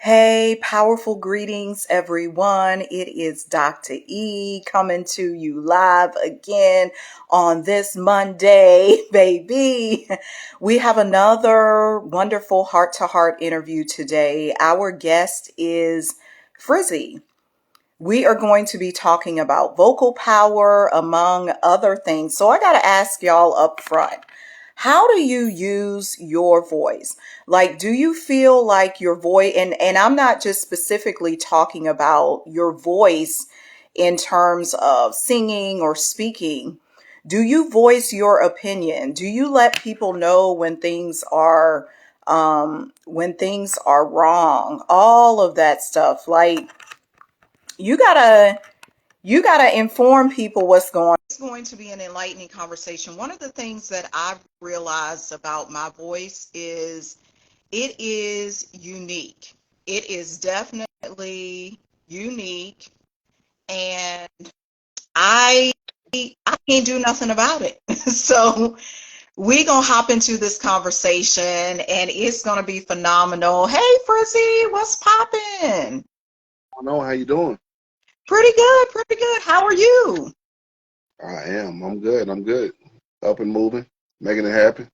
Hey, powerful greetings, everyone. It is Dr. E coming to you live again on this Monday, baby. We have another wonderful heart to heart interview today. Our guest is Frizzy. We are going to be talking about vocal power, among other things. So I got to ask y'all up front. How do you use your voice? Like, do you feel like your voice, and I'm not just specifically talking about your voice in terms of singing or speaking. Do you voice your opinion? Do you let people know when things are wrong? All of that stuff. Like, you gotta you got to inform people what's going on. It's going to be an enlightening conversation. One of the things that I've realized about my voice is it is unique. It is definitely unique, and I I can't do nothing about it. So we gonna hop into this conversation, and it's gonna be phenomenal. Hey, Frizzy, what's poppin'? I know how you doing. Pretty good, pretty good. How are you? I am. I'm good. I'm good. Up and moving, making it happen.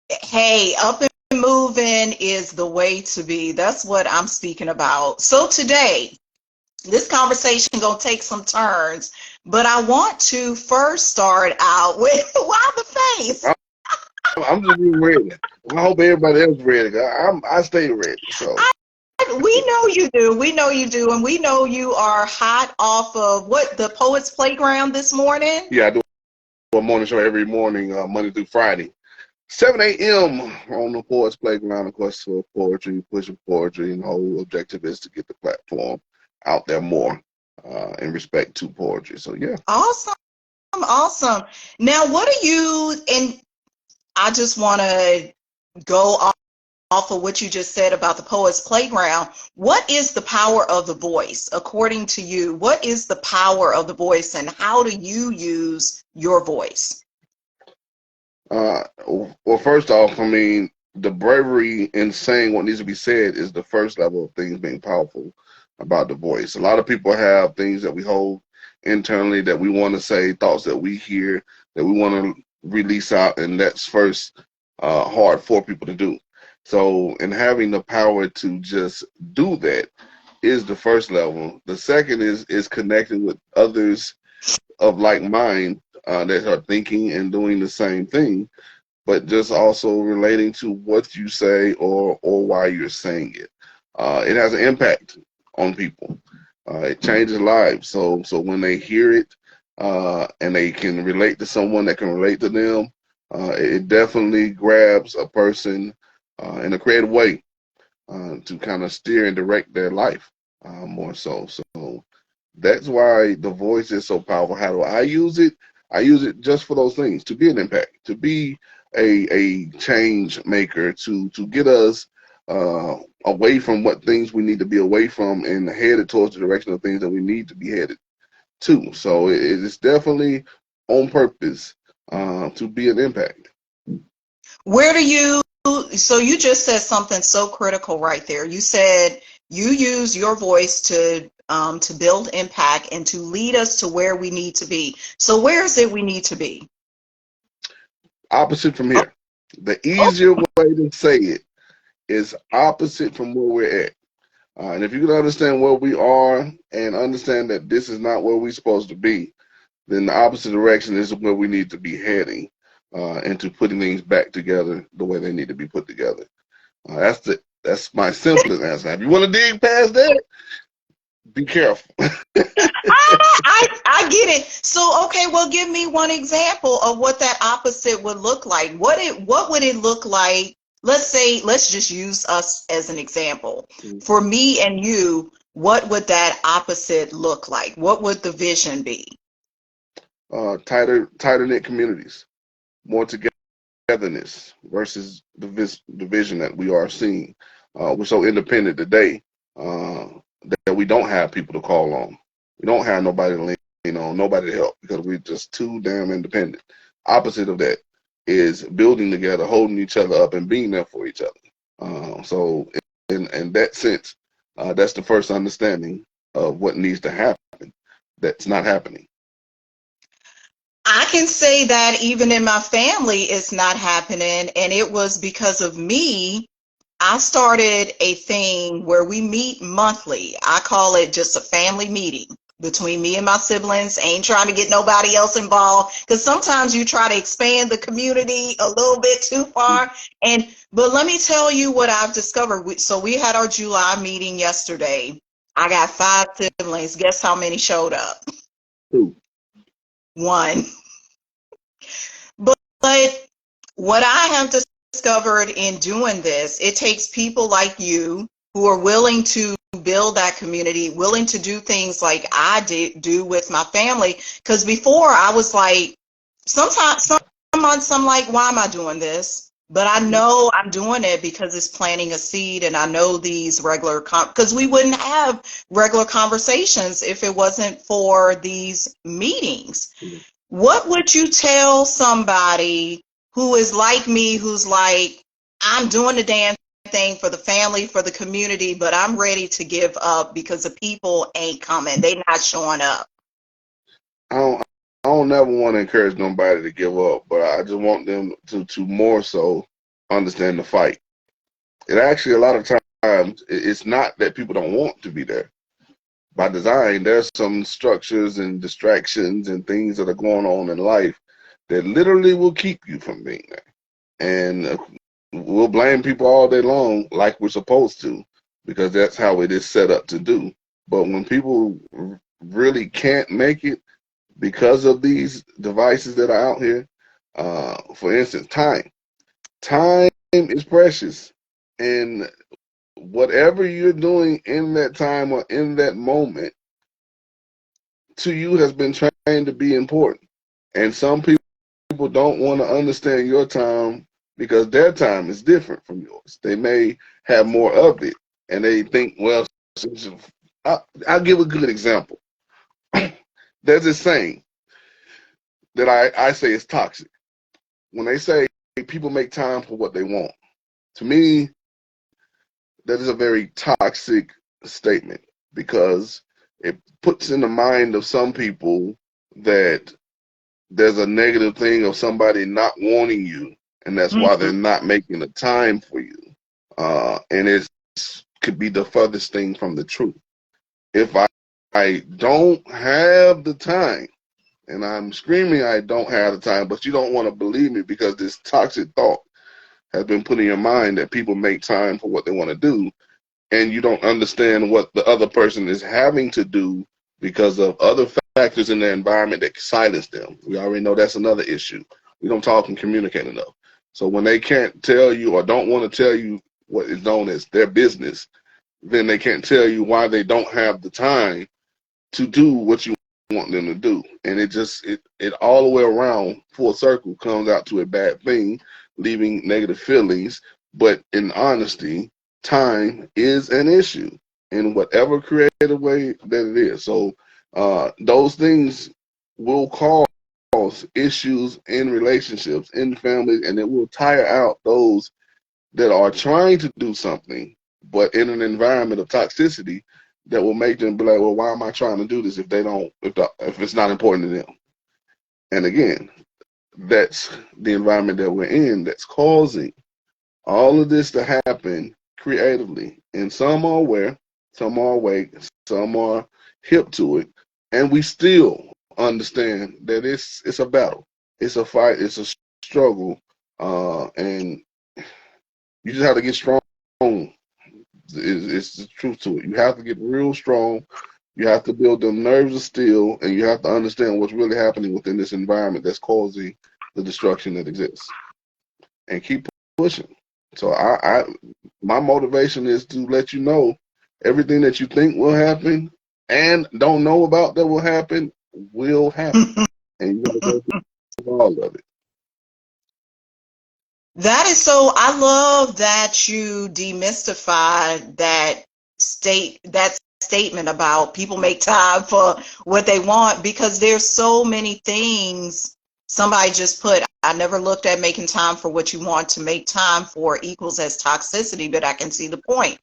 Hey, up and moving is the way to be. That's what I'm speaking about. So today, this conversation gonna take some turns, but I want to first start out with why the face? I'm, I'm just being ready. I hope everybody else ready. I stay ready. So I, we know you do. We know you do, and we know you are hot off of what, the Poets Playground this morning. yeah, I do a morning show every morning, Monday through Friday, 7 a.m. on the Poets Playground. Of course, for poetry, pushing poetry, and the whole objective is to get the platform out there more in respect to poetry. So yeah. Awesome, awesome. Now, what are you? And I just want to go off of what you just said about the Poets Playground. What is the power of the voice, according to you? What is the power of the voice, and how do you use your voice? Uh, well, first off, I mean, the bravery in saying what needs to be said is the first level of things being powerful about the voice. A lot of people have things that we hold internally that we want to say, thoughts that we hear that we want to release out, and that's first hard for people to do. So, in having the power to just do that is the first level. The second is connecting with others of like mind that are thinking and doing the same thing, but just also relating to what you say or why you're saying it. It has an impact on people. It changes lives. So when they hear it and they can relate to someone that can relate to them, it definitely grabs a person in a creative way to kind of steer and direct their life more so. So that's why the voice is so powerful. How do I use it? I use it just for those things, to be an impact, to be a change maker, to get us away from what things we need to be away from and headed towards the direction of things that we need to be headed to. So it is definitely on purpose to be an impact. Where do you, so you just said something so critical right there. You said you use your voice to build impact and to lead us to where we need to be. So where is it we need to be? Opposite from Oh, here. The oh, easier way to say it is opposite from where we're at. And if you can understand where we are and understand that this is not where we're supposed to be, then the opposite direction is where we need to be heading into putting things back together the way they need to be put together. That's my simplest answer. If you want to dig past that, be careful. I get it. So okay, well, give me one example of what that opposite would look like. What would it look like? Let's just use us as an example. For me and you, what would that opposite look like? What would the vision be? Tighter knit communities, more togetherness versus the vision that we are seeing. We're so independent today uh, that we don't have people to call on. We don't have nobody to lean on, nobody to help because we're just too damn independent. Opposite of that is building together, holding each other up, and being there for each other. So in that sense, That's the first understanding of what needs to happen. That's not happening. I can say that even in my family, it's not happening. And it was because of me. I started a thing where we meet monthly. I call it just a family meeting between me and my siblings. Ain't trying to get nobody else involved because sometimes you try to expand the community a little bit too far. But let me tell you what I've discovered. So we had our July meeting yesterday. I got 5 siblings. Guess how many showed up? Two. One. But what I have discovered in doing this, it takes people like you who are willing to build that community, willing to do things like I do with my family. Because before I was like, sometimes, some months I'm like, why am I doing this? But I know I'm doing it because it's planting a seed, and I know these regular because we wouldn't have regular conversations if it wasn't for these meetings. What would you tell somebody who is like me, who's like, I'm doing the damn thing for the family, for the community, but I'm ready to give up because the people ain't coming. They're not showing up. I don't I don't never want to encourage nobody to give up, but I just want them to more so understand the fight. It actually a lot of times it's not that people don't want to be there. By design, there's some structures and distractions and things that are going on in life that literally will keep you from being there. And we'll blame people all day long like we're supposed to because that's how it is set up to do. But when people really can't make it because of these devices that are out here, for instance, time is precious. And whatever you're doing in that time or in that moment to you has been trained to be important. And some people don't want to understand your time because their time is different from yours. They may have more of it and they think, well, I'll give a good example. There's this saying that I say is toxic. When they say people make time for what they want, to me, that is a very toxic statement because it puts in the mind of some people that there's a negative thing of somebody not wanting you, and that's why they're not making the time for you. And it could be the furthest thing from the truth. If I don't have the time, and I'm screaming I don't have the time, but you don't want to believe me because this toxic thought has been put in your mind that people make time for what they want to do, and you don't understand what the other person is having to do because of other factors in their environment that silence them. We already know that's another issue. We don't talk and communicate enough. So when they can't tell you or don't want to tell you what is known as their business, then they can't tell you why they don't have the time to do what you want them to do. And it all the way around full circle comes out to a bad thing, leaving negative feelings. But in honesty, time is an issue in whatever creative way that it is. So those things will cause issues in relationships, in families, and it will tire out those that are trying to do something, but in an environment of toxicity that will make them be like, well, why am I trying to do this if they don't, if it's not important to them? And again, that's the environment that we're in that's causing all of this to happen creatively. And some are aware, some are awake, some are hip to it, and we still understand that it's a battle, it's a fight, it's a struggle, and you just have to get strong. It's the truth to it. You have to get real strong. You have to build them nerves of steel, and you have to understand what's really happening within this environment that's causing the destruction that exists, and keep pushing. So my motivation is to let you know everything that you think will happen and don't know about that will happen, and you got to go through all of it. That is so, I love that you demystify that statement about people make time for what they want because there's so many things. Somebody just put, I never looked at making time for what you want to make time for equals as toxicity, but I can see the point.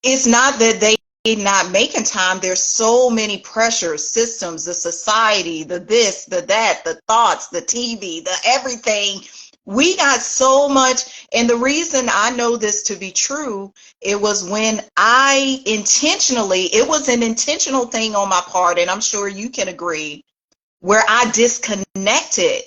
it's not that they not making time. There's so many pressures, systems, the society, the this, the that, the thoughts, the TV, the everything. We got so much. And the reason I know this to be true, it was when I intentionally, it was an intentional thing on my part, and I'm sure you can agree, where I disconnected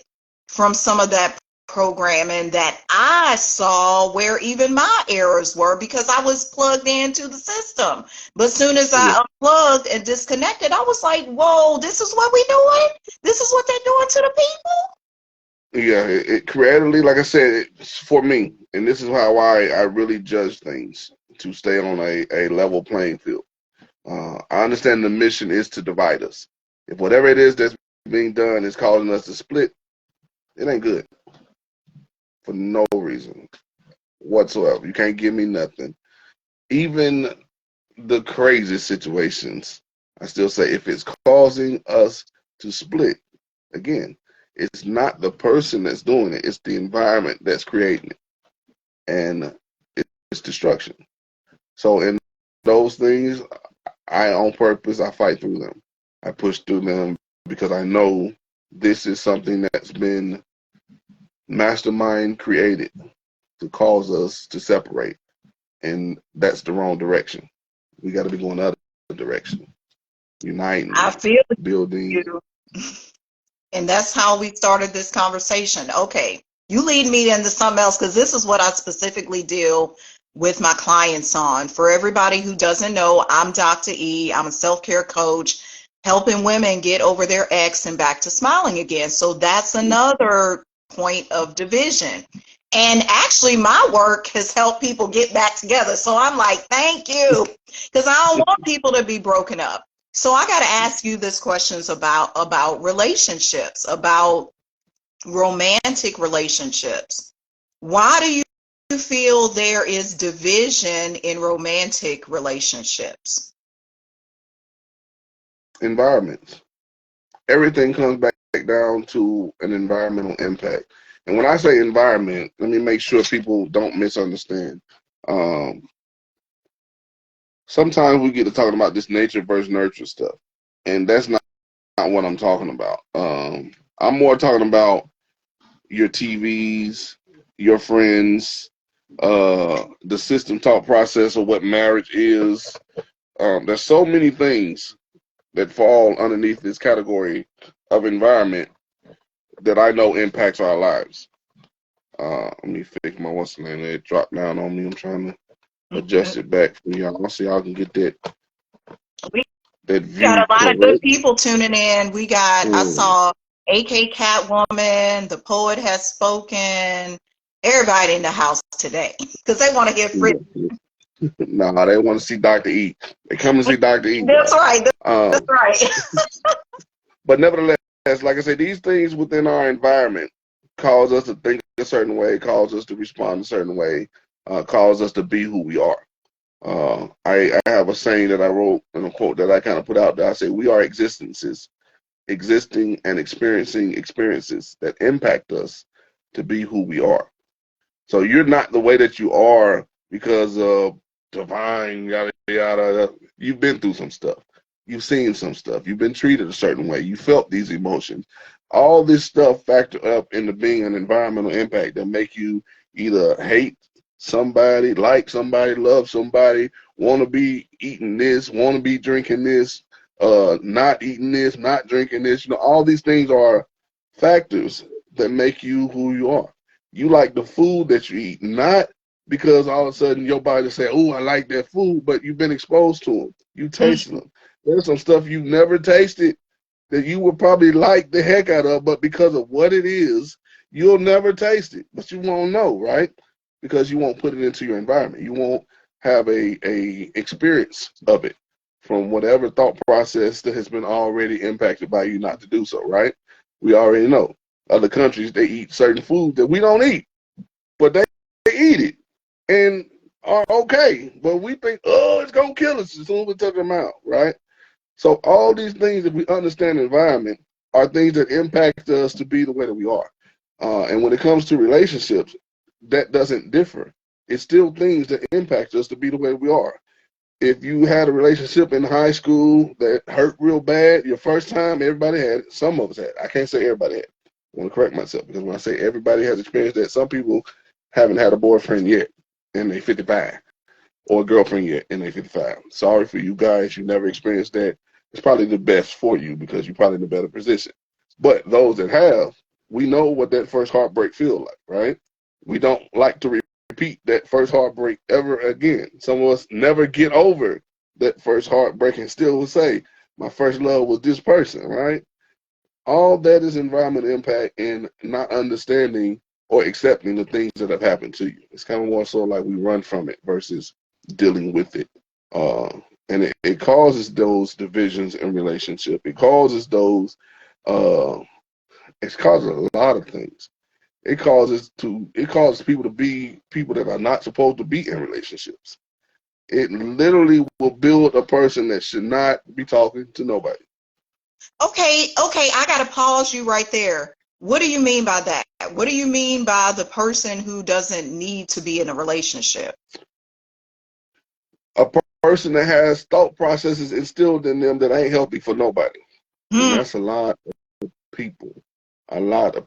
from some of that programming that I saw where even my errors were because I was plugged into the system. But as soon as Yeah, I unplugged and disconnected, I was like, whoa, this is what we doing? This is what they're doing to the people? yeah. It creatively, like I said, it's for me, and this is how I really judge things to stay on a level playing field. I understand the mission is to divide us. If whatever it is that's being done is causing us to split, it ain't good for no reason whatsoever. You can't give me nothing. Even the craziest situations, I still say if it's causing us to split, again, it's not the person that's doing it, it's the environment that's creating it. And it's destruction. So in those things, I on purpose I fight through them. I push through them because I know this is something that's been mastermind created to cause us to separate. And that's the wrong direction. We got to be going the other direction, I uniting, feel building. you. And that's how we started this conversation. Okay, you lead me into something else because this is what I specifically deal with my clients on. For everybody who doesn't know, I'm Dr. E. I'm a self-care coach helping women get over their ex and back to smiling again. So that's another point of division. And actually, my work has helped people get back together. So I'm like, thank you, because I don't want people to be broken up. So I got to ask you this questions about relationships, about romantic relationships. Why do you feel there is division in romantic relationships? Environments. Everything comes back down to an environmental impact. And when I say environment, let me make sure people don't misunderstand. Um, Sometimes we get to talking about this nature versus nurture stuff, and that's not what I'm talking about. I'm more talking about your TVs, your friends, the system talk process of what marriage is. There's so many things that fall underneath this category of environment that I know impacts our lives. Let me fix my what's the name. It dropped down on me. I'm trying to adjust it back for y'all. So y'all can get We that got view a lot of good correct. people tuning in. I Mm, saw AK Catwoman, the poet has spoken, everybody in the house today because they want to hear Frizzy. yeah. Nah, they want to see Dr. E. They come to see Dr. E, That's y'all. right. That's Um, right. but nevertheless, like I said, these things within our environment cause us to think a certain way, cause us to respond a certain way, cause us to be who we are. I have a saying that I wrote and a quote that I kind of put out there. I say, we are existences, existing and experiencing experiences that impact us to be who we are. So you're not the way that you are because of divine, yada, yada. You've been through some stuff. You've seen some stuff. You've been treated a certain way. You felt these emotions. All this stuff factor up into being an environmental impact that make you either hate somebody, like somebody, love somebody, want to be eating this, want to be drinking this, not eating this, not drinking this. You know, all these things are factors that make you who you are. You like the food that you eat, not because all of a sudden your body say, "Oh, I like that food," but you've been exposed to them. You tasted them. There's some stuff you've never tasted that you would probably like the heck out of, but because of what it is, you'll never taste it. But you won't know, right? Because you won't put it into your environment. You won't have a experience of it from whatever thought process that has been already impacted by you not to do so, right? We already know. Other countries, they eat certain food that we don't eat, but they eat it and are okay. But we think, oh, it's going to kill us as soon as we touch them out, right? So all these things, if we understand the environment, are things that impact us to be the way that we are. And when it comes to relationships, that doesn't differ. It's still things that impact us to be the way we are. if you had a relationship in high school that hurt real bad, your first time, everybody had it. Some of us had it. I can't say everybody had it. I want to correct myself, because when I say everybody has experienced that, some people haven't had a boyfriend yet and they 55, or a girlfriend yet and they 55. Sorry for you guys, you never experienced that. It's probably the best for you because you're probably in a better position. But those that have, we know what that first heartbreak feels like, right? We don't like to repeat that first heartbreak ever again. Some of us never get over that first heartbreak and still will say, my first love was this person, right? All that is environment impact and not understanding or accepting the things that have happened to you. It's kind of more so like we run from it versus dealing with it. Uh, and it causes those divisions in relationship. It causes those, uh, it causes a lot of things. It causes people to be people that are not supposed to be in relationships. It literally will build a person that should not be talking to nobody. Okay, I got to pause you right there. What do you mean by that? What do you mean by the person who doesn't need to be in a relationship? A person that has thought processes instilled in them that ain't healthy for nobody. And Hmm. that's a lot of people. A lot of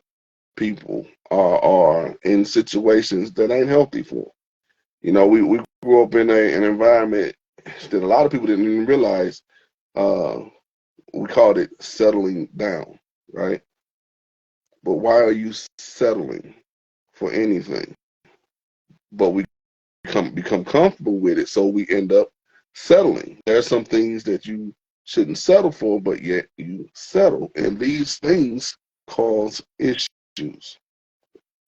people are in situations that ain't healthy for them. You know, we grew up in an environment that a lot of people didn't even realize. We called it settling down, right? But why are you settling for anything? But we become comfortable with it, so we end up settling. There are some things that you shouldn't settle for, but yet you settle, and these things cause issues.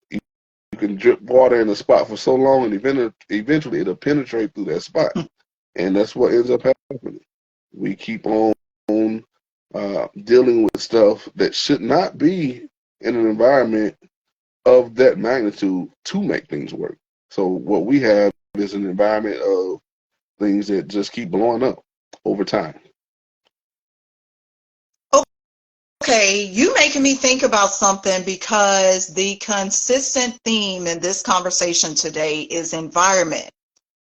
You can drip water in a spot for so long, and eventually it'll penetrate through that spot, and that's what ends up happening. We keep on dealing with stuff that should not be in an environment of that magnitude to make things work. So what we have is an environment of things that just keep blowing up over time. Okay, you making me think about something because the consistent theme in this conversation today is environment.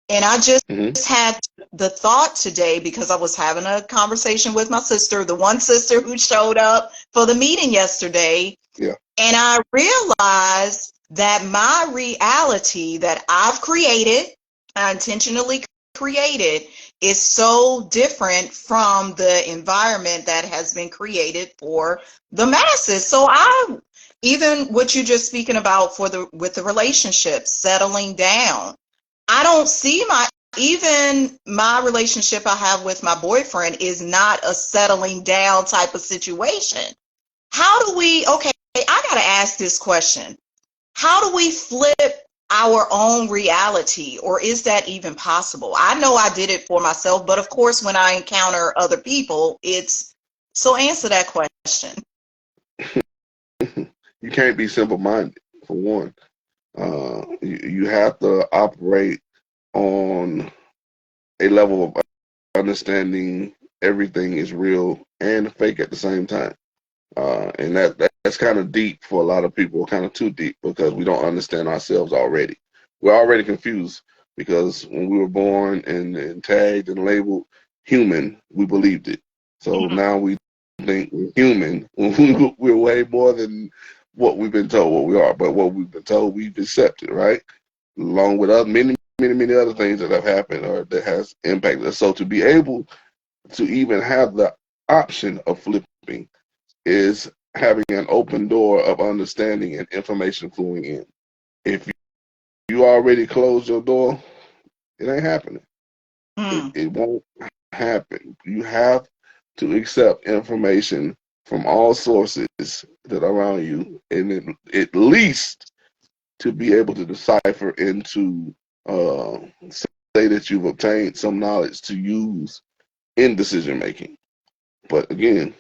And I just Hmm. had the thought today because I was having a conversation with my sister, the one sister who showed up for the meeting yesterday. Yeah. And I realized that my reality that I've created, I intentionally created, is so different from the environment that has been created for the masses. So I, even what you just speaking about for the with the relationship, settling down, I don't see even my relationship I have with my boyfriend is not a settling down type of situation. How do we, okay, I got to ask this question. How do we flip our own reality, or is that even possible? I know I did it for myself, but of course, when I encounter other people, it's so answer that question. You can't be simple minded, for one. You have to operate on a level of understanding everything is real and fake at the same time. And that's kind of deep for a lot of people, kind of too deep, because we don't understand ourselves already. We're already confused because when we were born and tagged and labeled human, we believed it. So now we think we're human when we're way more than what we've been told what we are. But what we've been told, we've accepted, right? Along with other, many other things that have happened or that has impacted us. So to be able to even have the option of flipping is having an open door of understanding and information flowing in. If you already closed your door, it ain't happening. Hmm. It won't happen. You have to accept information from all sources that are around you, and at least to be able to decipher and to say that you've obtained some knowledge to use in decision making. But again,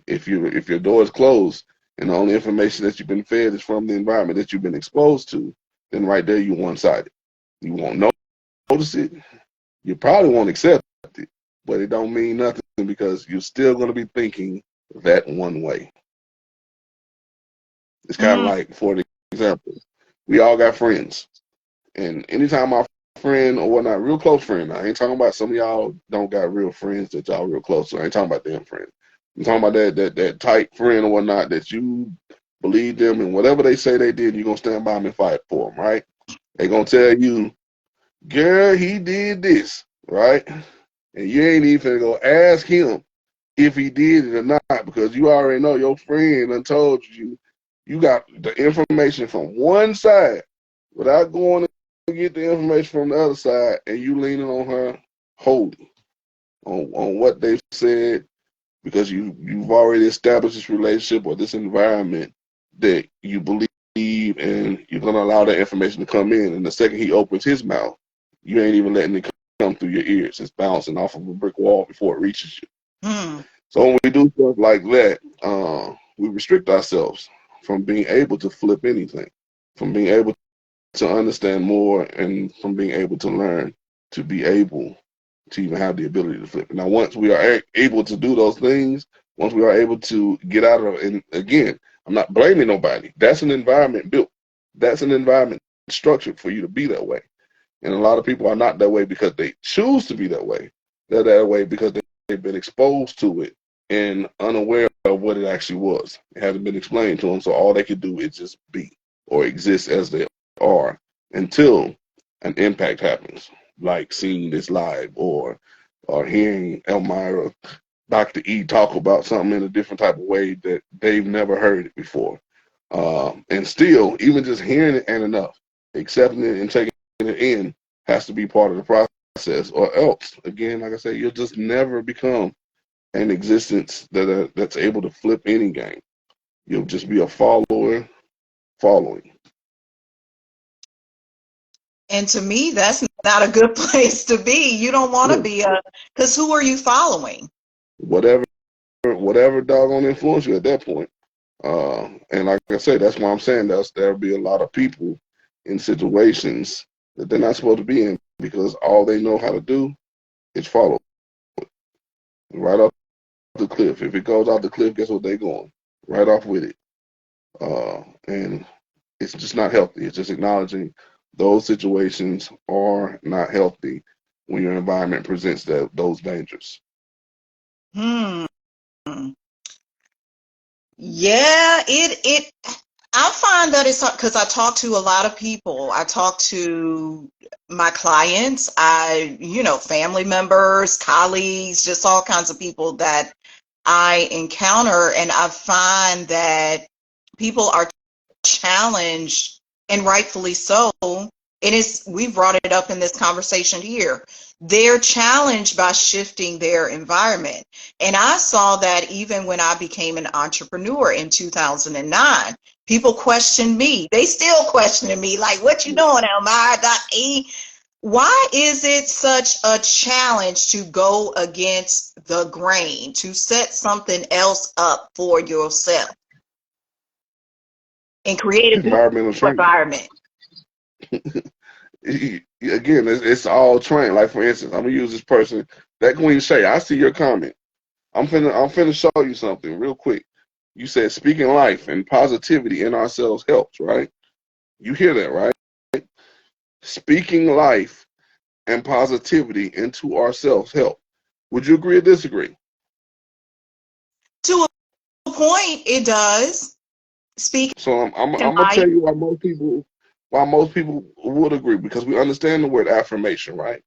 if your door is closed and the only information that you've been fed is from the environment that you've been exposed to, then right there you're one sided. You won't notice it. You probably won't accept it, but it don't mean nothing because you're still going to be thinking that one way. It's kind of Hmm. like, for example, we all got friends, and anytime our friend or whatnot, real close friend. I ain't talking about some of y'all don't got real friends that y'all real close to. I ain't talking about them friends. I'm talking about that tight friend or whatnot that you believe them and whatever they say they did, you're gonna stand by them and fight for them, right? They gonna tell you, girl, he did this, right? And you ain't even gonna ask him if he did it or not because you already know your friend done told you you got the information from one side without going to get the information from the other side, and you leaning on her wholly on what they've said because you've already established this relationship or this environment that you believe, and you're gonna allow that information to come in. And the second he opens his mouth, you ain't even letting it come through your ears. It's bouncing off of a brick wall before it reaches you. So when we do stuff like that, we restrict ourselves from being able to flip anything, from being able to understand more, and from being able to learn to be able to even have the ability to flip. Now, once we are able to do those things, once we are able to get out of, and again, I'm not blaming nobody. That's an environment built. That's an environment structured for you to be that way. And a lot of people are not that way because they choose to be that way. They're that way because they've been exposed to it and unaware of what it actually was. It hasn't been explained to them, so all they could do is just be or exist as they are until an impact happens, like seeing this live or hearing Elmira, Dr. E talk about something in a different type of way that they've never heard it before. And still, even just hearing it ain't enough. Accepting it and taking it in has to be part of the process, or else, again, like I said, you'll just never become an existence that's able to flip any game. You'll just be a follower following. And to me, that's not a good place to be. You don't want to Yeah. be because who are you following? Whatever doggone influence you at that point. And like I say, that's why I'm saying there'll be a lot of people in situations that they're not supposed to be in because all they know how to do is follow right off the cliff. If it goes off the cliff, guess what? They're going right off with it. And it's just not healthy. It's just acknowledging those situations are not healthy when your environment presents those dangers. Hmm. Yeah, I find that it's because I talk to a lot of people. I talk to my clients, family members, colleagues, just all kinds of people that I encounter, and I find that people are challenged, and rightfully so. We brought it up in this conversation here. They're challenged by shifting their environment. And I saw that even when I became an entrepreneur in 2009. People questioned me. They still questioning me, like, what you doing, Elmira? Why is it such a challenge to go against the grain, to set something else up for yourself and create a new Environmental training. environment? Again, it's all trained. Like for instance, I'm gonna use this person, that Queen Shay. I see your comment. I'm finna show you something real quick. You said speaking life and positivity in ourselves helps, right? You hear that, right? Speaking life and positivity into ourselves help. Would you agree or disagree? To a point, it does. Speaking So I'm gonna life. tell you why most people would agree, because we understand the word affirmation, right?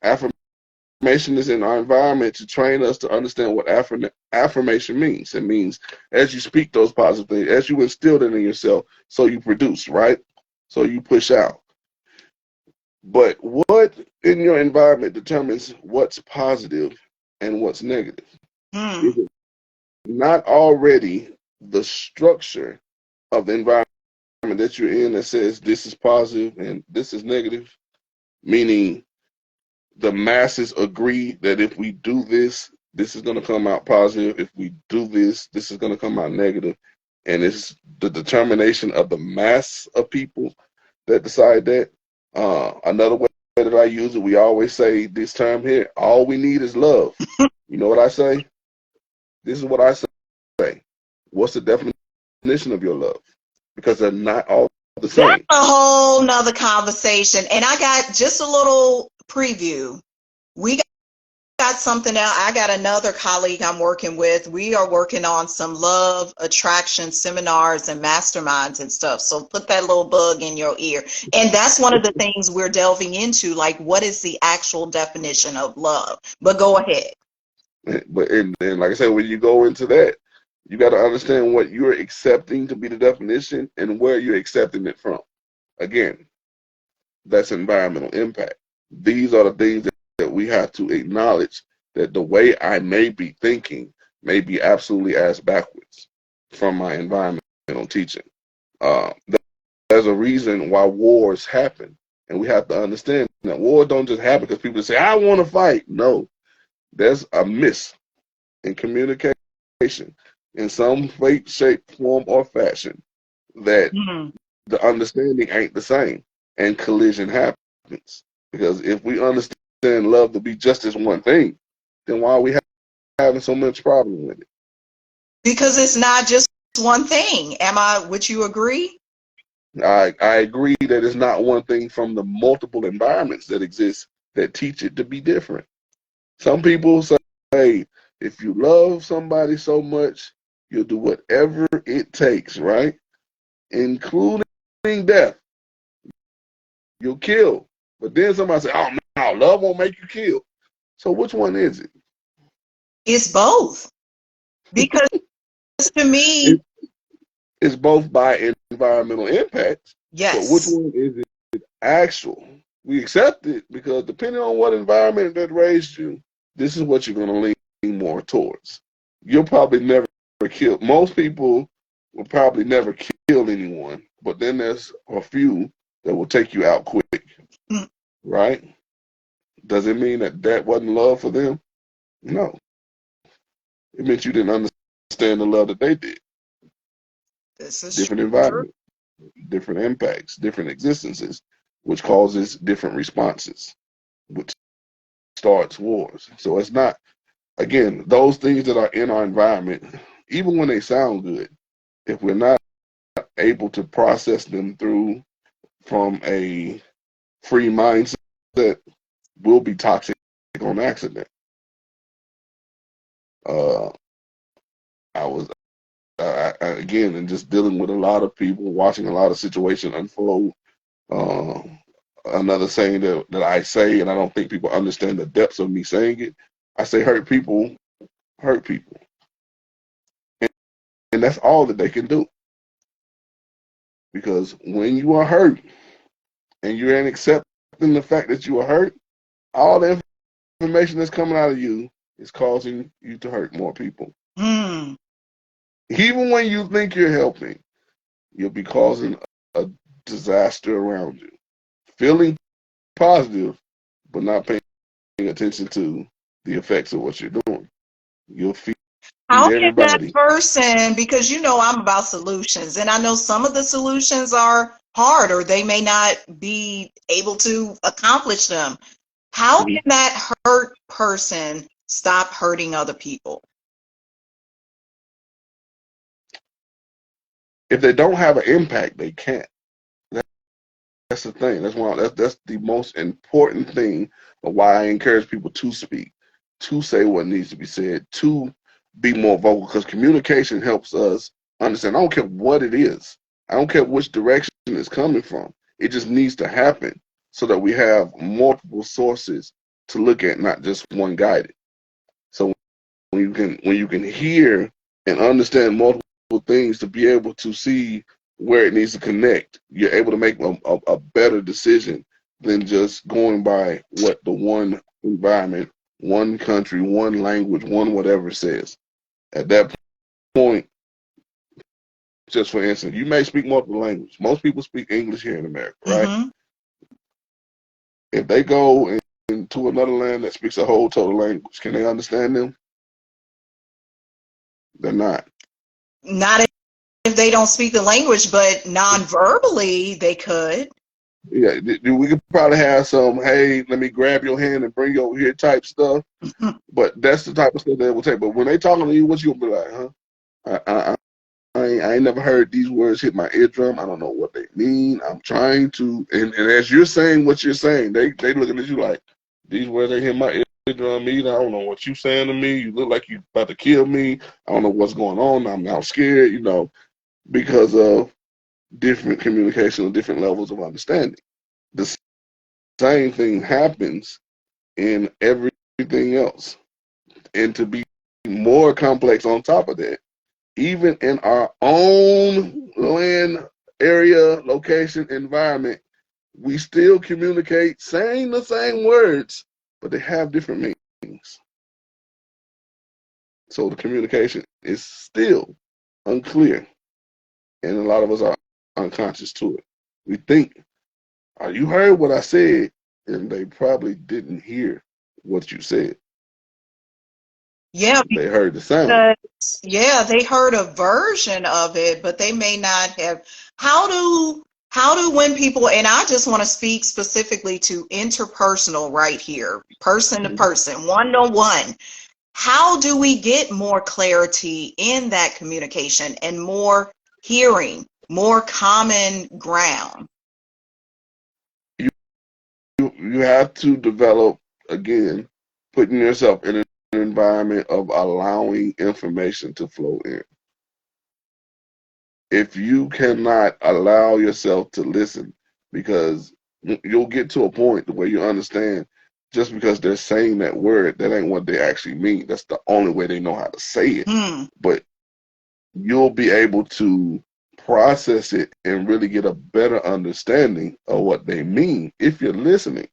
Affirmation is in our environment to train us to understand what affirmation means. It means as you speak those positive things, as you instill it in yourself, so you produce, right? So you push out. But what in your environment determines what's positive and what's negative? Hmm. Is it not already the structure of the environment that you're in that says this is positive and this is negative? Meaning the masses agree that if we do this, this is going to come out positive. If we do this, this is going to come out negative. And it's the determination of the mass of people that decide that. Another way that I use it, we always say this term here, all we need is love. You know what I say? This is what I say. What's the definition of your love? Because they're not all the That's same. a whole nother conversation. And I got just a little preview. We got something else. I got another colleague I'm working with. We are working on some love attraction seminars and masterminds and stuff. So put that little bug in your ear. And that's one of the things we're delving into, like what is the actual definition of love? But go ahead. But and like I said, when you go into that, you got to understand what you're accepting to be the definition and where you're accepting it from. Again, that's environmental impact. These are the things that we have to acknowledge, that the way I may be thinking may be absolutely ass backwards from my environmental teaching. Uh, there's a reason why wars happen, and we have to understand that wars don't just happen because people say, I want to fight. No, there's a miss in communication in some way, shape, form, or fashion that Mhm. the understanding ain't the same, and collision happens. Because if we understand love to be just this one thing, then why are we having so much problem with it? Because it's not just one thing. Would you agree? I agree that it's not one thing from the multiple environments that exist that teach it to be different. Some people say, if you love somebody so much, you'll do whatever it takes, right? Including death. You'll kill. But then somebody say, oh, no, love won't make you kill. So which one is it? It's both. Because to me, it it's both by environmental impacts, but which yes. one is it actual? We accept it because depending on what environment that raised you, this is what you're going to lean more towards. You'll probably never kill. Most people will probably never kill anyone, but then there's a few that will take you out quick, Mm, right? Does it mean that that wasn't love for them? No. It meant you didn't understand the love that they did. this is Different true. environment, different impacts, different existences, which causes different responses, which starts wars. So it's not, again, those things that are in our environment, even when they sound good, if we're not able to process them through from a free mindset, will be toxic on accident. Uh, I was again, and just dealing with a lot of people, watching a lot of situations unfold. Uh, Another saying that I say, and I don't think people understand the depths of me saying it. I say hurt people, and that's all that they can do. Because when you are hurt and you're in accepting the fact that you are hurt, all the information that's coming out of you is causing you to hurt more people. Mm. Even when you think you're helping, you'll be causing a disaster around you. Feeling positive, but not paying attention to the effects of what you're doing. You'll feed How can that everybody. person, because you know I'm about solutions, and I know some of the solutions are hard or they may not be able to accomplish them. How Mhm. can that hurt person stop hurting other people? If they don't have an impact, they can't. That's the thing. That's the most important thing of why I encourage people to speak, to say what needs to be said, to be more vocal, because communication helps us understand. I don't care what it is. I don't care which direction it's coming from. It just needs to happen so that we have multiple sources to look at, not just one guided. So when you can hear and understand multiple things to be able to see where it needs to connect, you're able to make a better decision than just going by what the one environment, one country, one language, one whatever says. At that point, just for instance, you may speak multiple languages. Most people speak English here in America, right? Mm-hmm. If they go into another land that speaks a whole total language, can they understand them? They're not. Not if they don't speak the language, but non-verbally they could. Yeah, we could probably have some, hey, let me grab your hand and bring you over here type stuff. But that's the type of stuff that will take. But when they talking to you, what you gonna be like, huh? I I ain't never heard these words hit my eardrum. I don't know what they mean. I'm trying to, and as you're saying what you're saying, they looking at you like, these words ain't hit my eardrum either. I don't know what you saying to me. You look like you about to kill me. I don't know what's going on. I'm now scared, because of different communication and different levels of understanding. The same thing happens in everything else. And to be more complex on top of that, even in our own land, area, location, environment, we still communicate saying the same words, but they have different meanings. So the communication is still unclear, and a lot of us are unconscious to it. We think, oh, you heard what I said, and they probably didn't hear what you said. Yeah, They heard the sound. because yeah, they heard a version of it, but they may not have. How do when people, and I just want to speak specifically to interpersonal right here, person to person, one to one. How do we get more clarity in that communication and more hearing, more common ground? You have to develop, again, putting yourself in an environment of allowing information to flow in. If you cannot allow yourself to listen, because you'll get to a point where you understand, just because they're saying that word, that ain't what they actually mean. That's the only way they know how to say it. But you'll be able to process it and really get a better understanding of what they mean if you're listening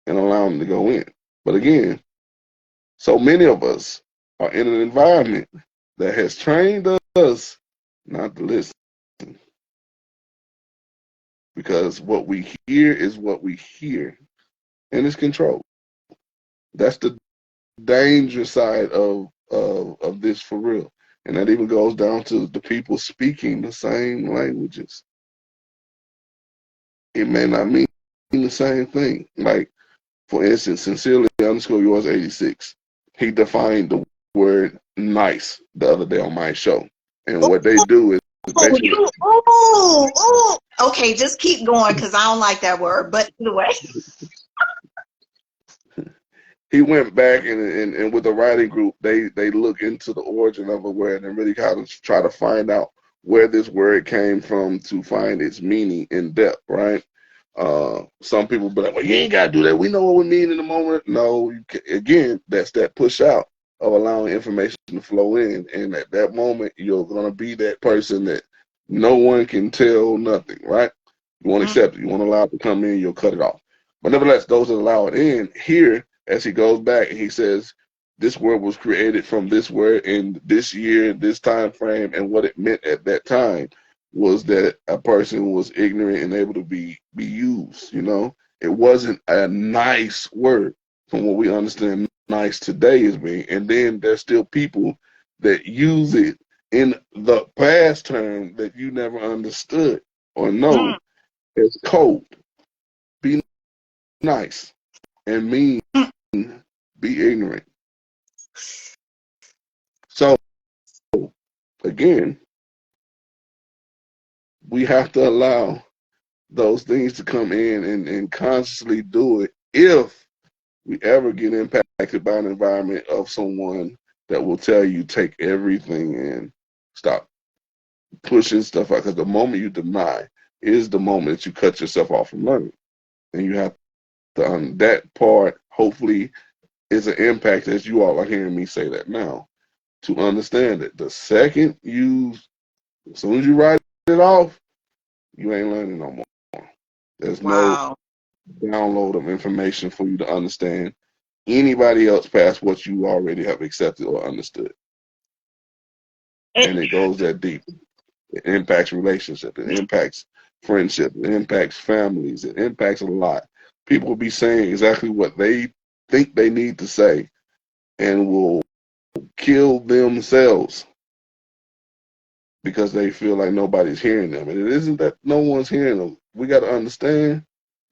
and allow them to go in. But again, so many of us are in an environment that has trained us not to listen, because what we hear is what we hear, and it's controlled. That's the danger side of this, for real. And that even goes down to the people speaking the same languages. It may not mean the same thing. Like, for instance, sincerely underscore yours 86. He defined the word nice the other day on my show. And what they do is Oh, basically, okay, just keep going because I don't like that word. But anyway. he went back and with the writing group, they look into the origin of a word and really kind of try to find out where this word came from to find its meaning in depth, right? Some people be like, well, you ain't got to do that. We know what we mean in the moment. No, again, that's that push out of allowing information to flow in. And at that moment, you're going to be that person that no one can tell nothing, right? You won't accept it. You won't allow it to come in, you'll cut it off. But nevertheless, those that allow it in, here, as he goes back and he says, this word was created from this word in this year, this time frame, and what it meant at that time was that a person was ignorant and able to be used. It wasn't a nice word from what we understand nice today as being. And then there's still people that use it in the past term that you never understood or know as cold. Be nice and mean, be ignorant. So again, we have to allow those things to come in and consciously do it if we ever get impacted by an environment of someone that will tell you take everything and stop pushing stuff out. Because the moment you deny is the moment that you cut yourself off from learning. And you have to, that part hopefully is an impact, as you all are hearing me say that now, to understand that the second as soon as you write it off, you ain't learning no more. There's no Wow. download of information for you to understand anybody else past what you already have accepted or understood. And it goes that deep. It impacts relationships. It impacts friendship. It impacts families. It impacts a lot. People will be saying exactly what they think they need to say and will kill themselves because they feel like nobody's hearing them. And it isn't that no one's hearing them. We got to understand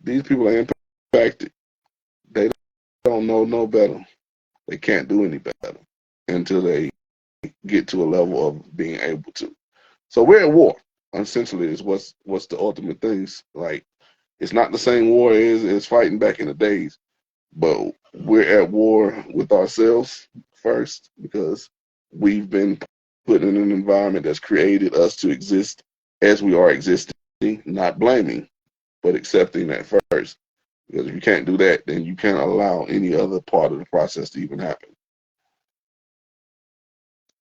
these people are impacted. They don't know no better. They can't do any better until they get to a level of being able to. So we're at war. Essentially, is what's the ultimate things. Like, it's not the same war as fighting back in the days, but we're at war with ourselves first because we've been put in an environment that's created us to exist as we are existing, not blaming, but accepting that first. Because if you can't do that, then you can't allow any other part of the process to even happen.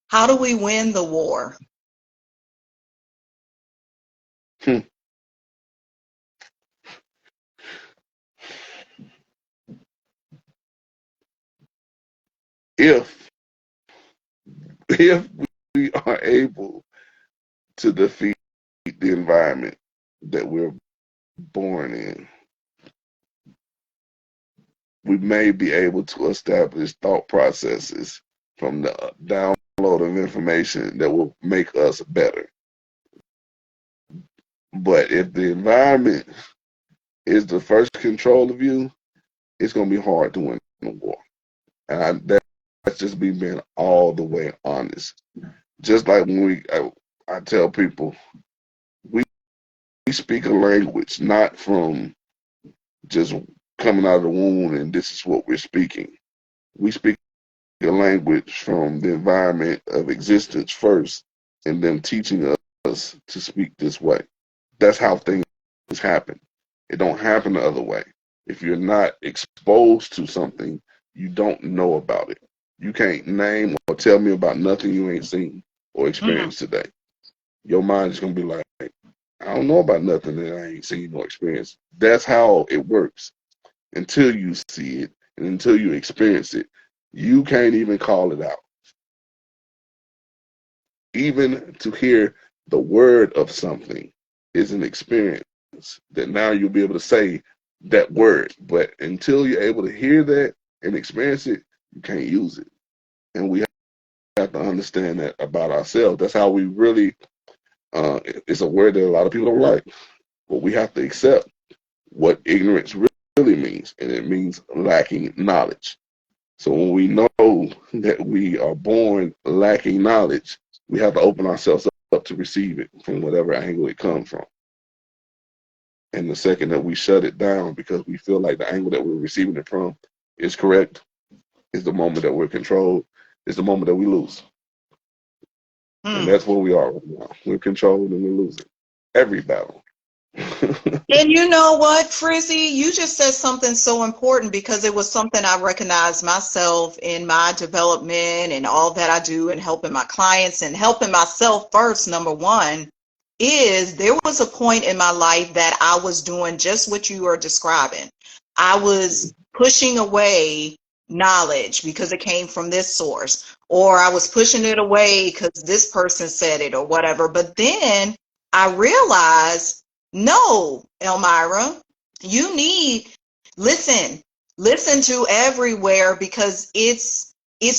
How do we win the war? Hmm. If if we are able to defeat the environment that we're born in, we may be able to establish thought processes from the download of information that will make us better. But if the environment is the first control of you, it's going to be hard to win the war. And that's just me being all the way honest. Just like when I tell people, we speak a language not from just coming out of the womb and this is what we're speaking. We speak a language from the environment of existence first, and then teaching us to speak this way. That's how things happen. It don't happen the other way. If you're not exposed to something, you don't know about it. You can't name or tell me about nothing you ain't seen or Mm. experienced today. Your mind is gonna be like, I don't know about nothing that I ain't seen or experienced. That's how it works. Until you see it and until you experience it, you can't even call it out. Even to hear the word of something is an experience that now you'll be able to say that word. But until you're able to hear that and experience it, you can't use it. And we have to understand that about ourselves. That's how we really, it's a word that a lot of people don't like, but we have to accept what ignorance really means. And it means lacking knowledge. So when we know that we are born lacking knowledge, we have to open ourselves up to receive it from whatever angle it comes from. And the second that we shut it down because we feel like the angle that we're receiving it from is correct, is the moment that we're controlled, is the moment that we lose. And Mm. that's where we are right now. We're controlled and we're losing every battle. And you know what, Frizzy? You just said something so important because it was something I recognized myself in my development and all that I do and helping my clients and helping myself first. Number one is there was a point in my life that I was doing just what you are describing. I was pushing away knowledge because it came from this source, or I was pushing it away because this person said it or whatever. But then I realized, no, Elmira, you need listen, listen to everywhere because it's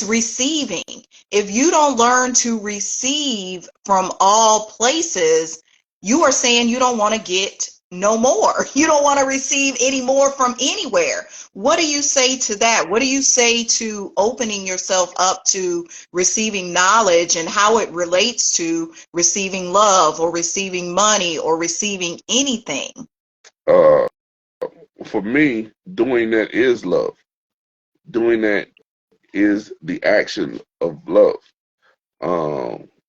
receiving. If you don't learn to receive from all places, you are saying you don't want to get no more. You don't want to receive any more from anywhere. What do you say to that? What do you say to opening yourself up to receiving knowledge and how it relates to receiving love or receiving money or receiving anything? uh, for me, doing that is love. Doing that is the action of love.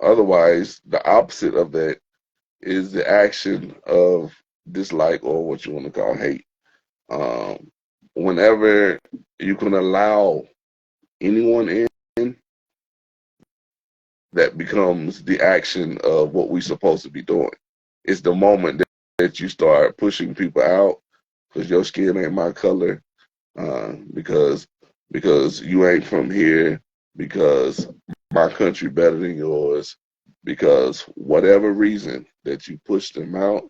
Otherwise, the opposite of that is the action of dislike or what you want to call hate. Um, Whenever you can allow anyone in, that becomes the action of what we're supposed to be doing. It's the moment that you start pushing people out because your skin ain't my color, because you ain't from here, because my country better than yours, because whatever reason that you push them out,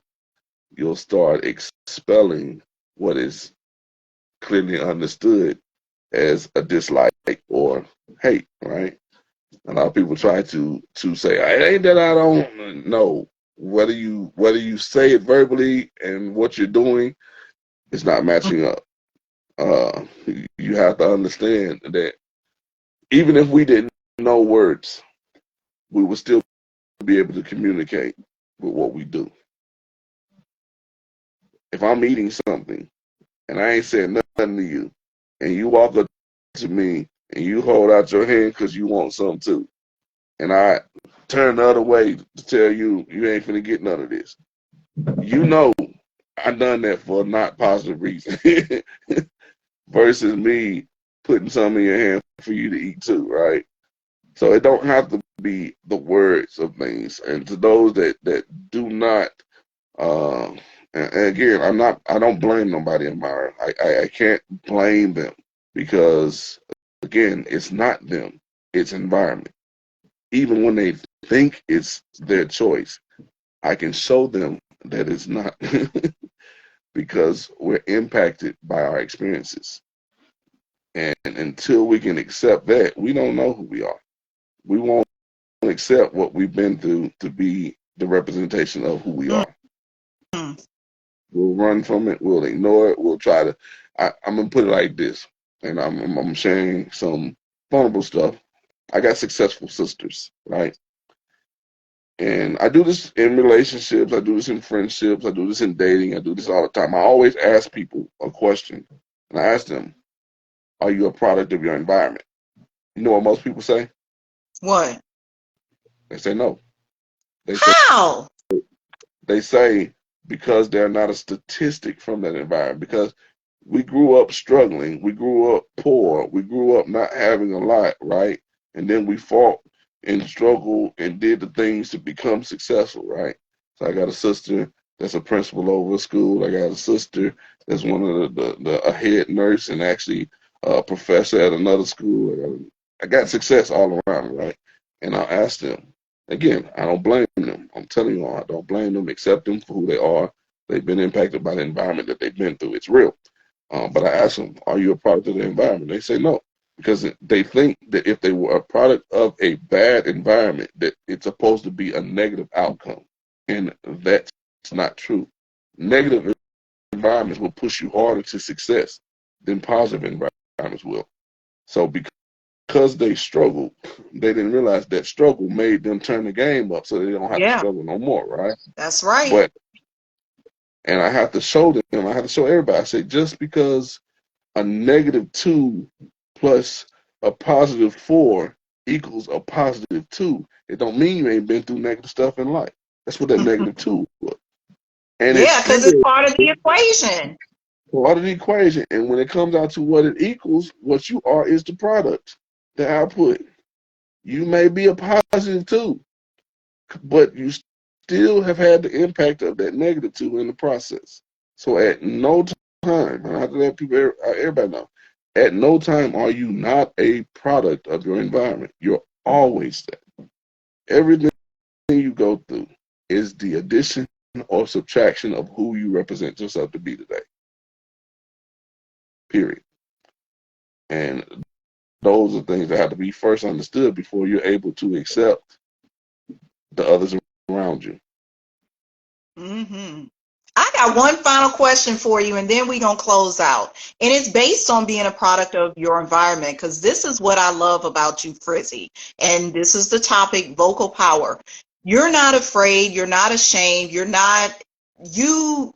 you'll start expelling what is clearly understood as a dislike or hate, right? A lot of people try to say, "It ain't that I don't know." Whether you say it verbally and what you're doing is not matching up. Uh, you have to understand that even if we didn't know words, we would still be able to communicate with what we do. If I'm eating something and I ain't said nothing to you, and you walk up to me and you hold out your hand because you want something too, and I turn the other way to tell you you ain't finna get none of this, you know I done that for a not positive reason versus me putting something in your hand for you to eat too, right? So it don't have to be the words of things. And to those that do not, and again, I don't blame nobody in my, I can't blame them because again, it's not them, it's environment. Even when they think it's their choice, I can show them that it's not because we're impacted by our experiences. And until we can accept that, we don't know who we are. We won't accept what we've been through to be the representation of who we are. Mm-hmm. We'll run from it. We'll ignore it. We'll try to. I'm gonna put it like this, and I'm sharing some vulnerable stuff. I got successful sisters, right? And I do this in relationships. I do this in friendships. I do this in dating. I do this all the time. I always ask people a question, and I ask them, "Are you a product of your environment?" You know what most people say? What? They say no. They say How? they say because they're not a statistic from that environment. Because we grew up struggling, we grew up poor, we grew up not having a lot, right? And then we fought and struggled and did the things to become successful, right? So I got a sister that's a principal over a school. I got a sister that's one of a head nurse and actually a professor at another school. I got success all around, right? And I asked them, again, I don't blame them. I'm telling you, I don't blame them. Accept them for who they are. They've been impacted by the environment that they've been through. It's real. But I asked them, are you a product of the environment? They say no, because they think that if they were a product of a bad environment, that it's supposed to be a negative outcome. And that's not true. Negative environments will push you harder to success than positive environments will. So because they struggled, they didn't realize that struggle made them turn the game up so they don't have to Yeah, struggle no more, right? that's right. But, and I have to show them, I have to show everybody, I say, just because a -2 plus a +4 equals a +2. It don't mean you ain't been through negative stuff in life. That's what that -2 was. And it's Yeah, because it's still part of the equation. part of the equation. And when it comes out to what it equals, what you are is the product, the output. You may be a +2, but you still have had the impact of that -2 in the process. So at no time, and I have to let people, everybody know, at no time are you not a product of your environment. You're always that. Everything you go through is the addition or subtraction of who you represent yourself to be today. Period. And those are things that have to be first understood before you're able to accept the others around you. Mm-hmm. I got one final question for you, and then we're going to close out. And it's based on being a product of your environment, because this is what I love about you, Frizzy. And this is the topic, vocal power. You're not afraid. You're not ashamed. You're not, you,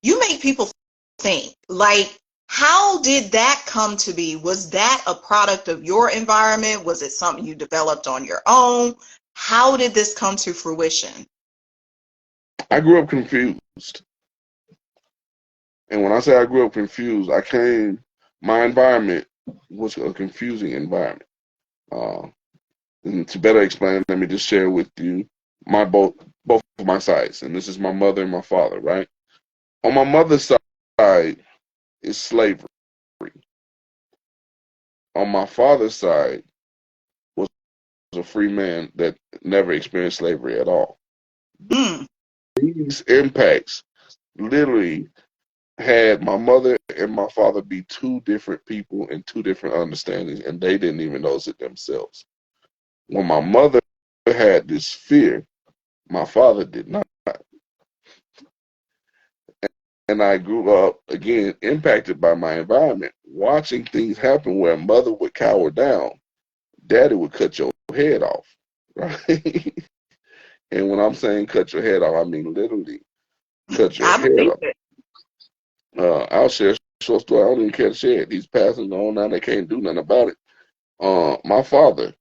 you make people think. Like, how did that come to be? Was that a product of your environment? Was it something you developed on your own? How did this come to fruition? I grew up confused. And when I say I grew up confused, my environment was a confusing environment. Uh, and to better explain, let me just share with you both of my sides. And this is my mother and my father, right? On my mother's side is slavery. On my father's side was a free man that never experienced slavery at all. Mm, These impacts literally had my mother and my father be two different people and two different understandings, and they didn't even notice it themselves. When my mother had this fear, my father did not. And I grew up, again, impacted by my environment, watching things happen where mother would cower down, daddy would cut your head off, right? And when I'm saying cut your head off, I mean literally cut your I head believe off. it. I'll share a short story. I don't even care to share it. He's passing on now. They can't do nothing about it. My father,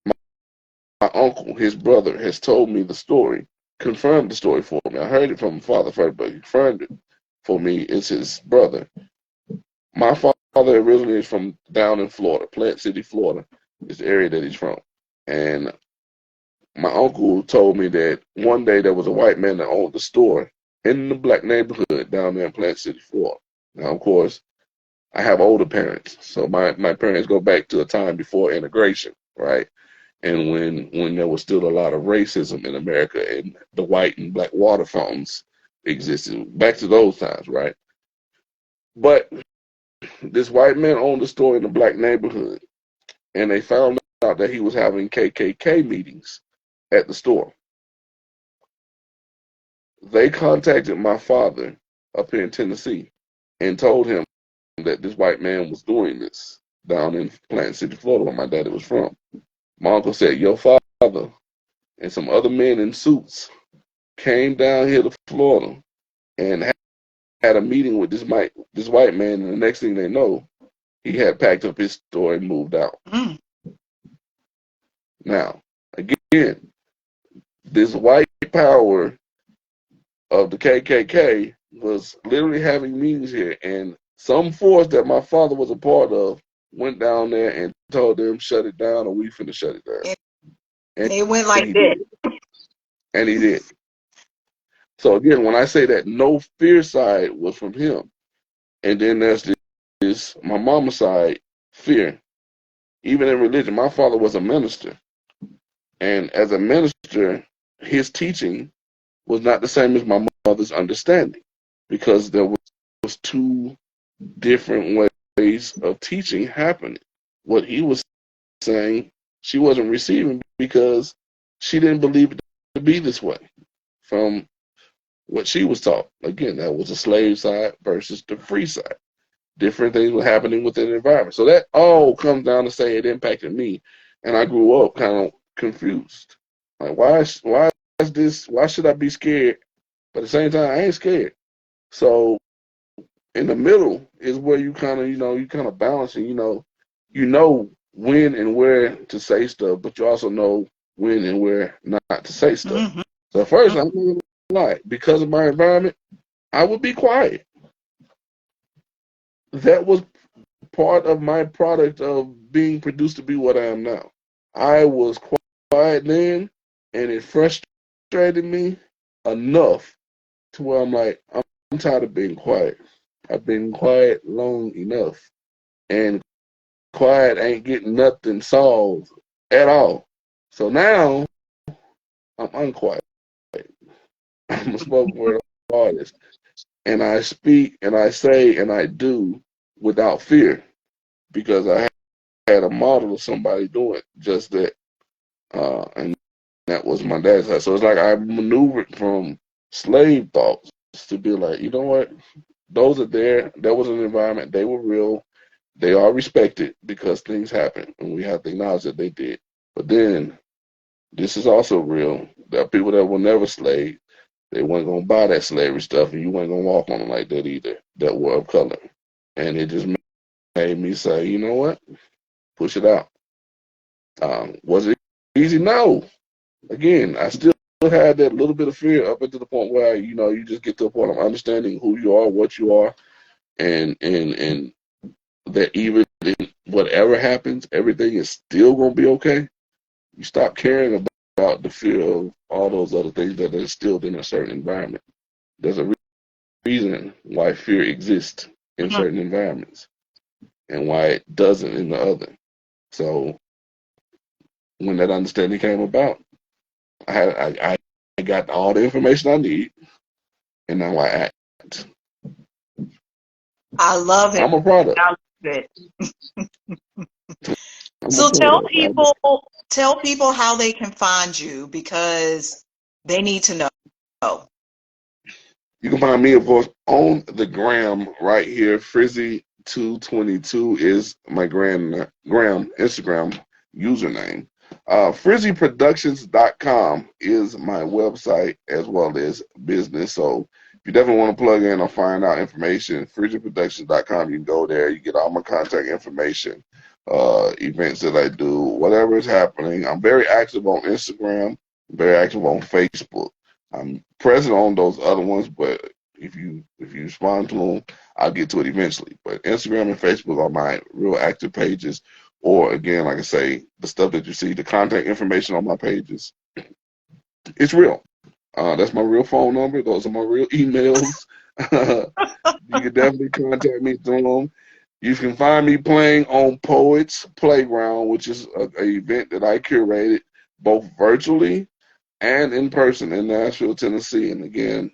my uncle, his brother has told me the story, confirmed the story for me. I heard it from my father first, but he confirmed it for me. It's his brother. My father originally is from down in Florida, Plant City, Florida, is the area that he's from. And my uncle told me that one day there was a white man that owned the store in the black neighborhood down there in Plant City, Florida. Now, of course, I have older parents, so my parents go back to a time before integration, right? And when there was still a lot of racism in America and the white and black water fountains existed, back to those times, right? But this white man owned a store in the black neighborhood, and they found out that he was having KKK meetings at the store. They contacted my father up here in Tennessee and told him that this white man was doing this down in Plant City, Florida, where my daddy was from. My uncle said, your father and some other men in suits came down here to Florida and had a meeting with this white man, and the next thing they know, he had packed up his store and moved out. Mm. Now, again, this white power of the KKK was literally having meetings here, and some force that my father was a part of went down there and told them shut it down, or we finna shut it down. And And, it went and like he this. did. And he did. So again, when I say that no fear side was from him, and then there's this my mama's side, fear. Even in religion, my father was a minister, and as a minister, his teaching was not the same as my mother's understanding, because there was two different ways of teaching happening. What he was saying, she wasn't receiving because she didn't believe it to be this way from what she was taught. Again, that was the slave side versus the free side. Different things were happening within the environment. So that all comes down to say it impacted me, and I grew up kind of confused. Like, why is this? Why should I be scared? But at the same time, I ain't scared. So in the middle is where you kind of, you kind of balance, and you know when and where to say stuff, but you also know when and where not to say stuff. Mm-hmm. So at first, I'm not gonna lie, because of my environment, I would be quiet. That was part of my product of being produced to be what I am now. I was quiet then, and it frustrated me enough to where I'm like, I'm tired of being quiet. I've been quiet long enough, and quiet ain't getting nothing solved at all. So now I'm unquiet. I'm a spoken word artist, and I speak and I say and I do without fear because I had a model of somebody doing just that, and that was my dad's side. So it's like I maneuvered from slave thoughts to be like, you know what? Those are there. There was an environment. They were real. They are respected because things happen, and we have to acknowledge that they did. But then this is also real. There are people that were never slaves. They weren't gonna buy that slavery stuff, and you weren't gonna walk on them like that either. That were of color, and it just made me say, you know what? Push it out. Was it easy? No. Again, I still had that little bit of fear up until the point where you just get to a point of understanding who you are, what you are, and that even whatever happens, everything is still gonna be okay. You stop caring about the fear of all those other things that are instilled in a certain environment. There's a reason why fear exists in Mm-hmm. certain environments and why it doesn't in the other. So when that understanding came about, I got all the information I need, and now I act. I love it. I'm a product. I love it. I'm a So tell product. people how they can find you because they need to know. You can find me, of course, on the gram right here. Frizzy222 is my gram Instagram username. FrizzyProductions.com is my website as well as business. So if you definitely want to plug in or find out information, FrizzyProductions.com, you can go there. You get all my contact information, events that I do, whatever is happening. I'm very active on Instagram, very active on Facebook. I'm present on those other ones, but if you respond to them, I'll get to it eventually. But Instagram and Facebook are my real active pages. Or again, like I say, the stuff that you see, the contact information on my pages, it's real. That's my real phone number. Those are my real emails. You can definitely contact me through them. You can find me playing on Poets Playground, which is a event that I curated both virtually and in person in Nashville, Tennessee. And again,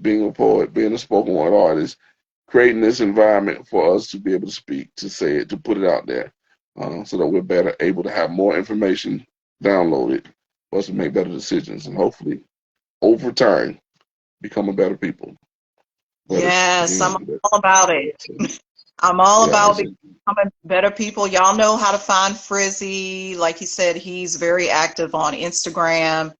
being a poet, being a spoken word artist, creating this environment for us to be able to speak, to say it, to put it out there, so that we're better able to have more information downloaded for us to make better decisions and hopefully over time become a better people. Better Yes, I'm again. all about it. I'm all Yeah, about becoming better people. Y'all know how to find Frizzy. Like he said, he's very active on Instagram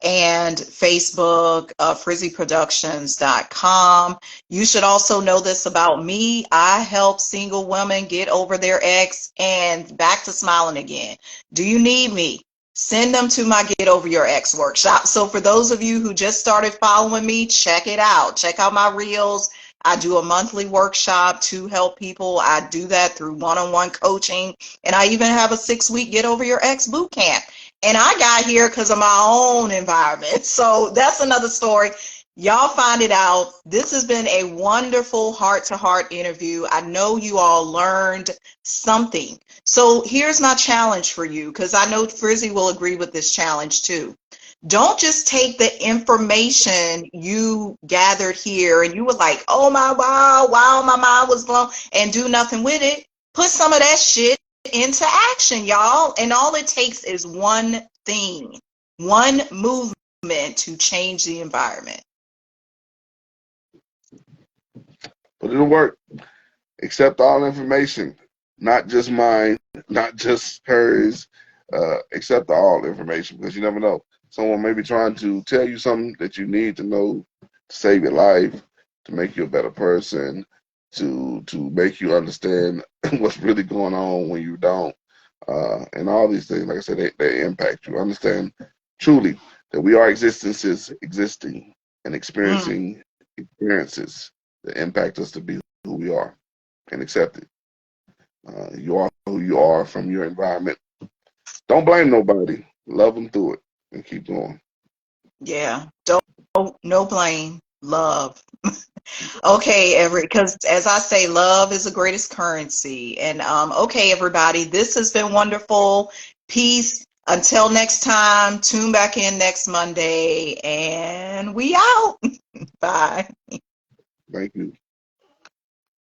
and Facebook, frizzyproductions.com. You should also know this about me. I help single women get over their ex and back to smiling again. Do you need me? Send them to my Get Over Your Ex workshop. So for those of you who just started following me, check it out. Check out my reels. I do a monthly workshop to help people. I do that through one-on-one coaching. And I even have a 6-week Get Over Your Ex boot camp. And I got here because of my own environment. So that's another story. Y'all find it out. This has been a wonderful heart-to-heart interview. I know you all learned something. So here's my challenge for you, because I know Frizzy will agree with this challenge too. Don't just take the information you gathered here and you were like, oh my, wow, my mind was blown, and do nothing with it. Put some of that shit into action, y'all. And all it takes is one thing, one movement to change the environment. put it to work. Accept all information, not just mine, not just hers. Accept all information because you never know. Someone may be trying to tell you something that you need to know to save your life, to make you a better person, to make you understand what's really going on when you don't. And all these things, like I said, they impact you. Understand truly that we are existences existing and Mm, experiencing experiences that impact us to be who we are and accept it. You are who you are from your environment. Don't blame nobody. Love them through it and keep going. yeah. Don't, no blame, love. Okay, because as I say, love is the greatest currency. And okay, everybody, this has been wonderful. Peace. Until next time, tune back in next Monday, and we out. Bye. Thank you.